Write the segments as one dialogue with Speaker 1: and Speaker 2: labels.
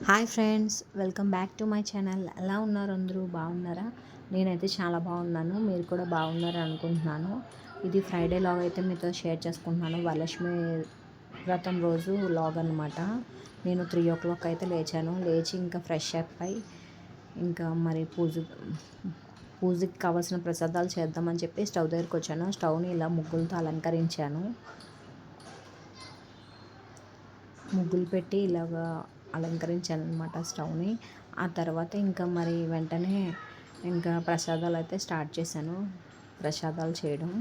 Speaker 1: Hi friends, welcome back to my channel. ఎలా ఉన్నారు? అందరూ బాగున్నారా? నేనైతే చాలా బాగున్నాను. మీరు కూడా బాగున్నారు అనుకుంటున్నాను. ఇది ఫ్రైడే లాగ్ అయితే మీతో షేర్ చేసుకుంటున్నాను. వరలక్ష్మి వ్రతం రోజు లాగ్ అనమాట. నేను 3 o'clock అయితే లేచాను. లేచి ఇంకా ఫ్రెష్ అప్ అయి ఇంకా మరి పూజకి కావాల్సిన ప్రసాదాలు చేద్దామని చెప్పి స్టవ్ దగ్గరికి వచ్చాను. స్టవ్ని ఇలా ముగ్గులతో అలంకరించాను. ముగ్గులు పెట్టి ఇలాగా అలంకరించాను అనమాట స్టవ్ని. ఆ తర్వాత ఇంకా మరి వెంటనే ఇంకా ప్రసాదాలు అయితే స్టార్ట్ చేశాను. ప్రసాదాలు చేయడం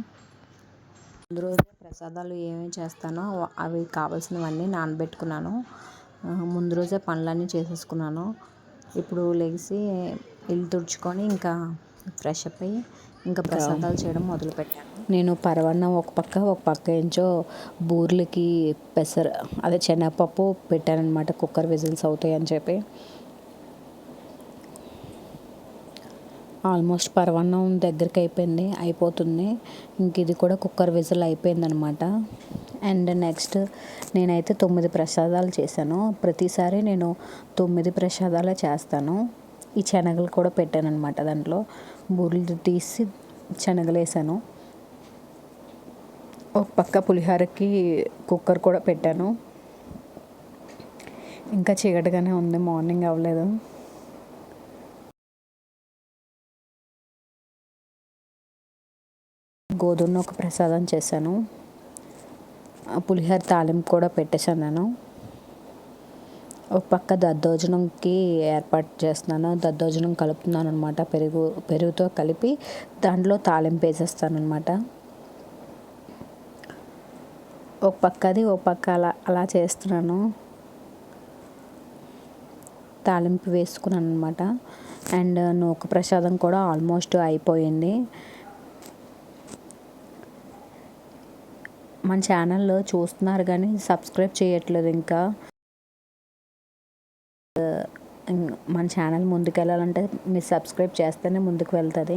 Speaker 1: ముందు రోజే ప్రసాదాలు ఏమేమి చేస్తానో అవి కావాల్సినవన్నీ నానబెట్టుకున్నాను. ముందు రోజే పనులన్నీ చేసేసుకున్నాను. ఇప్పుడు లెగిసి ఇల్లు తుడుచుకొని ఇంకా ఫ్రెష్ అప్ అయ్యి ఇంకా ప్రసాదాలు చేయడం మొదలుపెట్టాను. నేను పరవన్నం ఒక పక్క ఏంచో బూర్లకి అదే శనగపప్పు పెట్టానమాట. కుక్కర్ విజిల్స్ అవుతాయి అని చెప్పి ఆల్మోస్ట్ పరవన్నం దగ్గరికి అయిపోతుంది. ఇంక ఇది కూడా కుక్కర్ విజిల్ అయిపోయిందనమాట. అండ్ నెక్స్ట్ నేనైతే 9 ప్రసాదాలు చేశాను. ప్రతిసారి నేను 9 ప్రసాదాలే చేస్తాను. ఈ శనగలు కూడా పెట్టాను అనమాట. దాంట్లో బూరెలు తీసి శనగలు వేసాను. ఒక పక్క పులిహోరకి కుక్కర్ కూడా పెట్టాను. ఇంకా చీకటిగానే ఉంది, మార్నింగ్ అవ్వలేదు. గోధుమ ఒక ప్రసాదం చేశాను. పులిహోర తాలింపు కూడా పెట్టేశాను నేను. ఒక పక్క దద్దోజనంకి ఏర్పాటు చేస్తున్నాను. దద్దోజనం కలుపుతున్నాను అనమాట. పెరుగుతో కలిపి దాంట్లో తాలింపు వేసేస్తాను అనమాట. ఒక పక్క అది ఒక పక్క అలా చేస్తున్నాను. తాలింపు వేసుకున్నాను అనమాట. అండ్ నూక ప్రసాదం కూడా ఆల్మోస్ట్ అయిపోయింది. మన ఛానల్లో చూస్తున్నారు కానీ సబ్స్క్రైబ్ చేయట్లేదు. ఇంకా మన ఛానల్ ముందుకు వెళ్ళాలంటే మీరు సబ్స్క్రైబ్ చేస్తేనే ముందుకు వెళ్తుంది.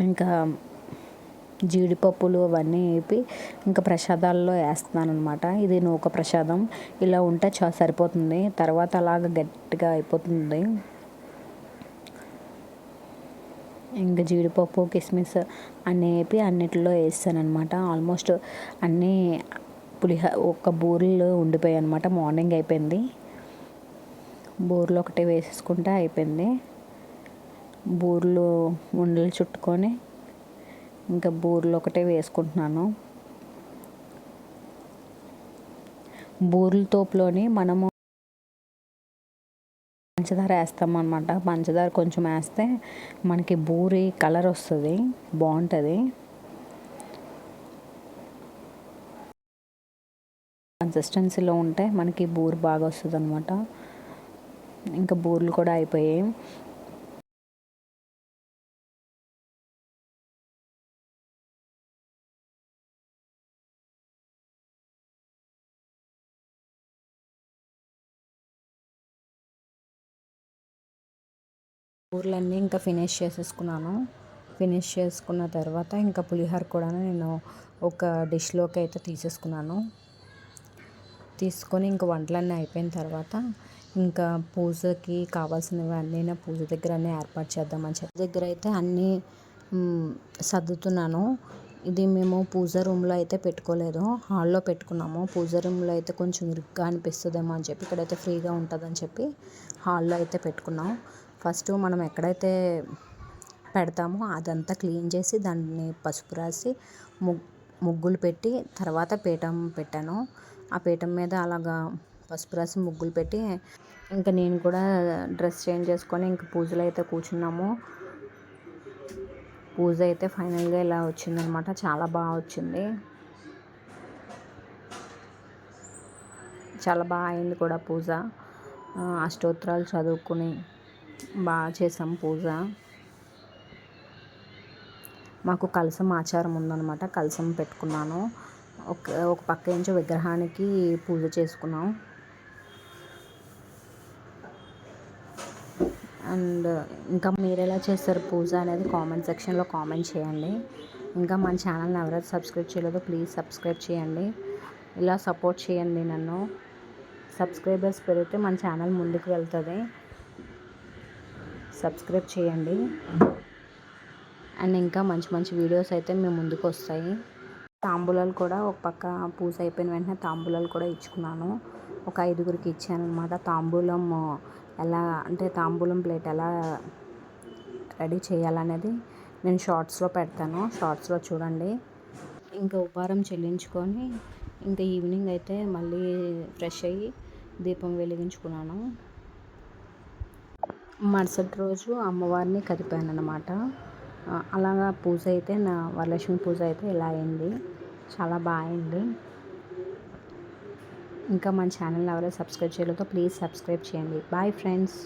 Speaker 1: ఇంకా జీడిపప్పులు అవన్నీ వేపి ఇంకా ప్రసాదాల్లో వేస్తున్నాను అనమాట. ఇది నూక ప్రసాదం. ఇలా ఉంటే సరిపోతుంది. తర్వాత అలాగ గట్టిగా అయిపోతుంది. ఇంకా జీడిపప్పు కిస్మిస్ అన్నీ వేపి అన్నిటిలో వేస్తాను అనమాట. ఆల్మోస్ట్ అన్నీ ఒక బూరెలు ఉండిపోయాయి అనమాట. మార్నింగ్ అయిపోయింది. బూరెలు ఒకటి వేసేసుకుంటే అయిపోయింది. బూరెలు ఉండలు చుట్టుకొని ఇంకా బూరెలు ఒకటే వేసుకుంటున్నాను. బూరెల తోపులోని మనము పంచదార వేస్తామన్నమాట. పంచదార కొంచెం వేస్తే మనకి బూరి కలర్ వస్తుంది, బాగుంటుంది. కన్సిస్టెన్సీలో ఉంటే మనకి బూరి బాగా వస్తుంది అనమాట. ఇంకా బూరెలు కూడా అయిపోయాయి. బూరెలన్నీ ఇంకా ఫినిష్ చేసుకున్న తర్వాత ఇంకా పులిహోర కూడా నేను ఒక డిష్లోకి అయితే తీసేసుకున్నాను. తీసుకొని ఇంకా వంటలన్నీ అయిపోయిన తర్వాత ఇంకా పూజకి కావాల్సినవి అన్నీ పూజ దగ్గర అన్నీ ఏర్పాటు చేద్దామని చెప్పి దగ్గర అయితే అన్నీ సర్దుతున్నాను. ఇది మేము పూజ రూమ్లో అయితే పెట్టుకోలేదు, హాల్లో పెట్టుకున్నాము. పూజ రూమ్లో అయితే కొంచెం ఇరుగ్గా అనిపిస్తుందేమో అని చెప్పి ఇక్కడైతే ఫ్రీగా ఉంటుందని చెప్పి హాల్లో అయితే పెట్టుకున్నాం. ఫస్ట్ మనం ఎక్కడైతే పెడతామో అదంతా క్లీన్ చేసి దాన్ని పసుపు రాసి ముగ్గులు పెట్టి తర్వాత పీఠం పెట్టాను. ఆ పీఠం మీద అలాగా పసుపు రాసి ముగ్గులు పెట్టి ఇంకా నేను కూడా డ్రెస్ చేంజ్ చేసుకొని ఇంక పూజలు అయితే కూర్చున్నాము. పూజ అయితే ఫైనల్గా ఇలా వచ్చిందనమాట. చాలా బాగా వచ్చింది, చాలా బాగా అయింది కూడా పూజ. అష్టోత్తరాలు చదువుకుని బాగా చేసాం పూజ. మాకు కలశం ఆచారం ఉందన్నమాట. కలశం పెట్టుకున్నాను. ఒక పక్క నుంచి విగ్రహానికి పూజ చేసుకున్నాం. అండ్ ఇంకా మీరు ఎలా చేస్తారు పూజ అనేది కామెంట్ సెక్షన్లో కామెంట్ చేయండి. ఇంకా మన ఛానల్ని ఎవరైతే సబ్స్క్రైబ్ చేయలేదో ప్లీజ్ సబ్స్క్రైబ్ చేయండి. ఇలా సపోర్ట్ చేయండి నన్ను. సబ్స్క్రైబర్స్ పెరిగితే మన ఛానల్ ముందుకు వెళ్తుంది. సబ్స్క్రైబ్ చేయండి. అండ్ ఇంకా మంచి మంచి వీడియోస్ అయితే మేము ముందుకు వస్తాయి. తాంబూలాలు కూడా ఒక పక్క పూజ అయిపోయిన వెంటనే తాంబూలాలు కూడా ఇచ్చుకున్నాను. ఒక 5గురికి ఇచ్చాను అనమాట. తాంబూలం ఎలా అంటే తాంబూలం ప్లేట్ ఎలా రెడీ చేయాలనేది నేను షార్ట్స్లో పెడతాను. షార్ట్స్లో చూడండి. ఇంకా ఉపహారం చెల్లించుకొని ఇంకా ఈవినింగ్ అయితే మళ్ళీ ఫ్రెష్ అయ్యి దీపం వెలిగించుకున్నాను. మరుసటి రోజు అమ్మవారిని కదిపాను అనమాట. అలాగా పూజ అయితే నా వరలక్ష్మి పూజ అయితే ఇలా అయింది. చాలా బాగా అయింది. ఇంకా మన ఛానల్ ఎవరైనా సబ్స్క్రైబ్ చేయలేదో ప్లీజ్ సబ్స్క్రైబ్ చేయండి. Bye friends.